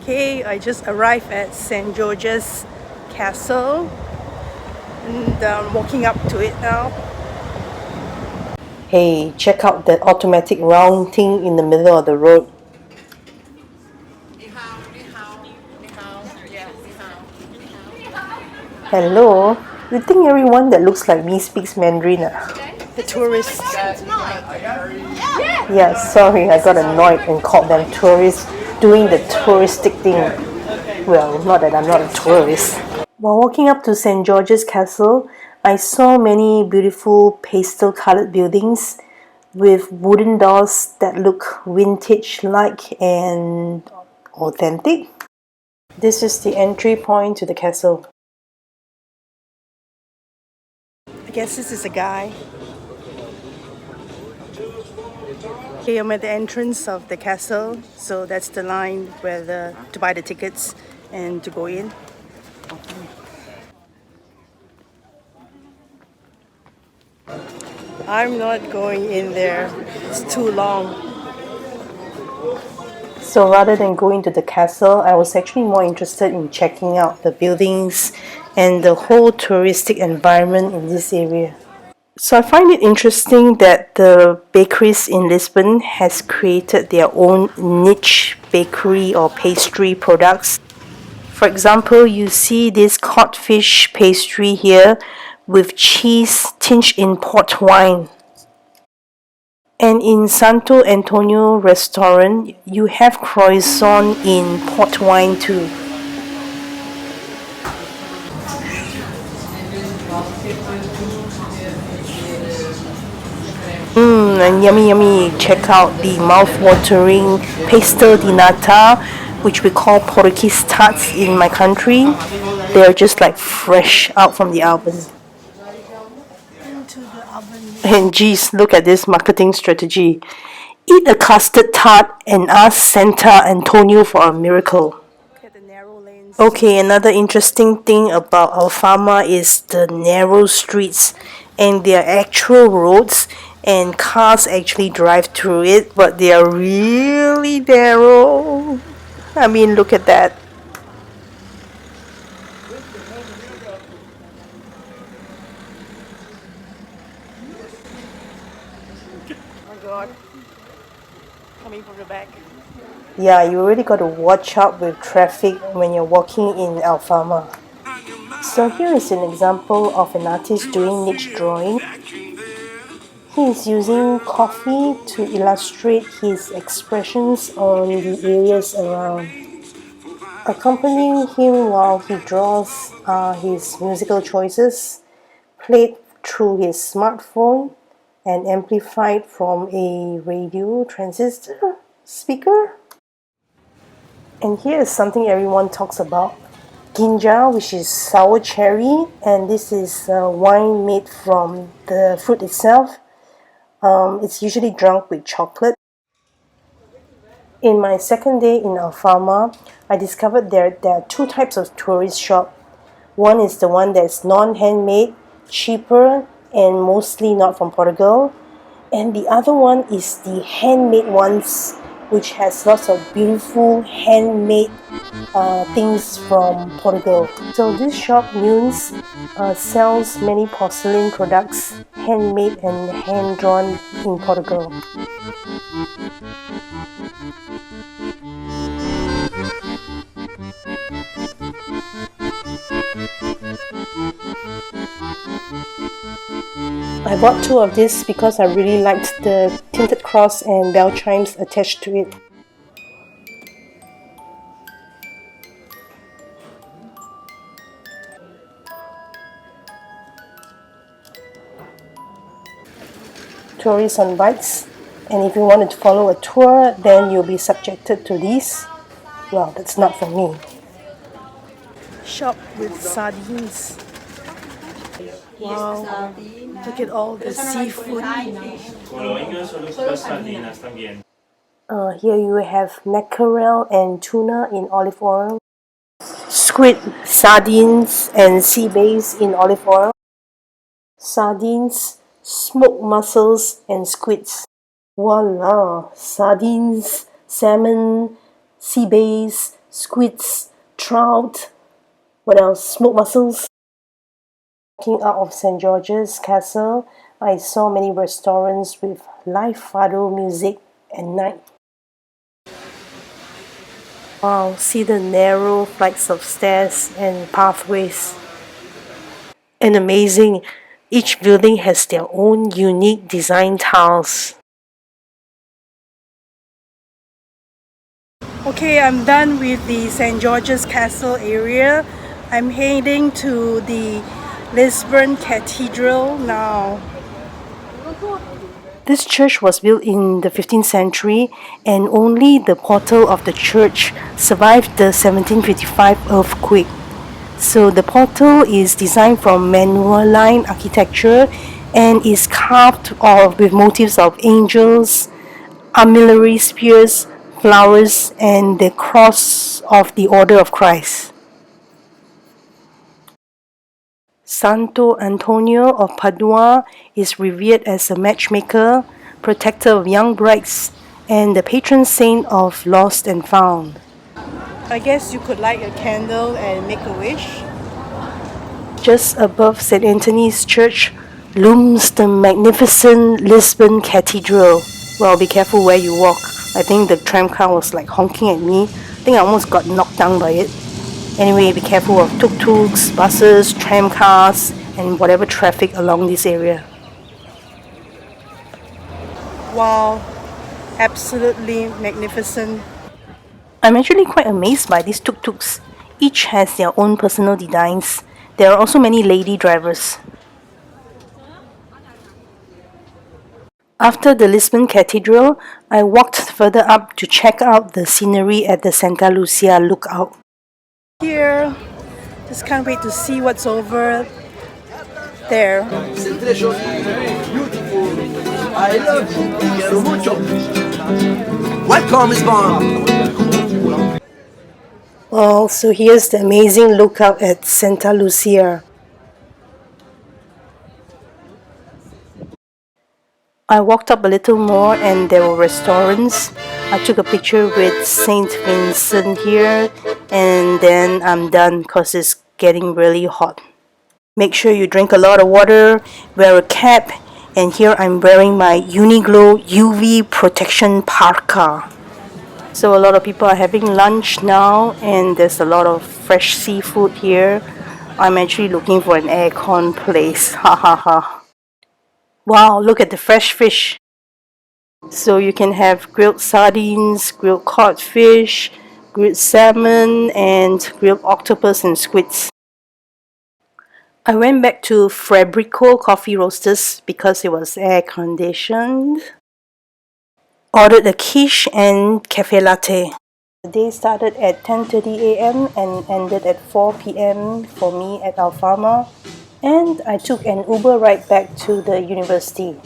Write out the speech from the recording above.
Okay, I just arrived at San Jorge's Castle and I'm walking up to it now. Hey, check out that automatic round thing in the middle of the road. Hello, you think everyone that looks like me speaks Mandarin? The tourists. Yeah, sorry, I got annoyed and called them tourists doing the touristic thing. Well, not that I'm not a tourist. While walking up to St. George's Castle, I saw many beautiful pastel-colored buildings with wooden doors that look vintage-like and authentic. This is the entry point to the castle. I guess this is a guy. Okay, I'm at the entrance of the castle, so that's the line where to buy the tickets and to go in. I'm not going in there, it's too long. So rather than going to the castle, I was actually more interested in checking out the buildings and the whole touristic environment in this area. So I find it interesting that the bakeries in Lisbon has created their own niche bakery or pastry products. For example, you see this codfish pastry here with cheese tinged in port wine. And in Santo Antonio restaurant, you have croissant in port wine too. And yummy yummy, check out the mouth-watering pastel di nata, which we call Portuguese tarts in my country. They're just like fresh out from the oven. And geez, look at this marketing strategy. Eat a custard tart and ask Santo Antonio for a miracle. Okay, another interesting thing about Alfama is the narrow streets and their actual roads, and cars actually drive through it, but they are really narrow. I mean, look at that. Oh god, coming from the back. Yeah, you really got to watch out with traffic when you're walking in Alfama. So here is an example of an artist doing niche drawing. He is using coffee to illustrate his expressions on the areas around. Accompanying him while he draws are his musical choices, played through his smartphone and amplified from a radio transistor speaker. And here is something everyone talks about. Ginja, which is sour cherry, and this is wine made from the fruit itself. It's usually drunk with chocolate. In my second day in Alfama, I discovered there are two types of tourist shop. One is the one that's non-handmade, cheaper, and mostly not from Portugal. And the other one is the handmade ones, which has lots of beautiful handmade things from Portugal. So this shop, Nunes, sells many porcelain products, handmade and hand-drawn in Portugal. I bought two of this because I really liked the tinted cross and bell chimes attached to it. tourists on bikes. And if you wanted to follow a tour, then you'll be subjected to these. Well, that's not for me. Shop with sardines. Wow, look at all the seafood. Here you have mackerel and tuna in olive oil. Squid, sardines and sea bass in olive oil. Sardines, smoked mussels and squids. Voila! Sardines, salmon, sea bass, squids, trout. What else? Smoked mussels. Walking out of San Jorge's Castle, I saw many restaurants with live fado music at night. Wow, see the narrow flights of stairs and pathways. And amazing, each building has their own unique design tiles. Okay, I'm done with the San Jorge's Castle area. I'm heading to the Lisbon Cathedral now. This church was built in the 15th century, and only the portal of the church survived the 1755 earthquake. So the portal is designed from Manueline architecture and is carved with motifs of angels, armillary spears, flowers, and the cross of the Order of Christ. Santo Antonio of Padua is revered as a matchmaker, protector of young brides, and the patron saint of lost and found. I guess you could light a candle and make a wish. Just above St. Anthony's Church looms the magnificent Lisbon Cathedral. Well, be careful where you walk. I think the tram car was like honking at me. I think I almost got knocked down by it. Anyway, be careful of tuk-tuks, buses, tram cars, and whatever traffic along this area. Wow, absolutely magnificent. I'm actually quite amazed by these tuk-tuks. Each has their own personal designs. There are also many lady drivers. After the Lisbon Cathedral, I walked further up to check out the scenery at the Santa Lucia Lookout. Here, just can't wait to see what's over there. Beautiful. I love you. Quiero mucho. Welcome, Lisbon. Well, so here's the amazing lookout at Santa Lucia. I walked up a little more and there were restaurants. I took a picture with Saint Vincent here, and then I'm done because it's getting really hot. Make sure you drink a lot of water, wear a cap, and here I'm wearing my Uniglow UV protection parka. So a lot of people are having lunch now, and there's a lot of fresh seafood here. I'm actually looking for an aircon place. Ha ha ha. Wow, look at the fresh fish. So you can have grilled sardines, grilled cod fish, grilled salmon, and grilled octopus and squids. I went back to Fabrico Coffee Roasters because it was air conditioned. Ordered a quiche and cafe latte. The day started at 10:30 a.m. and ended at 4 p.m. for me at Alfama, and I took an Uber ride back to the university.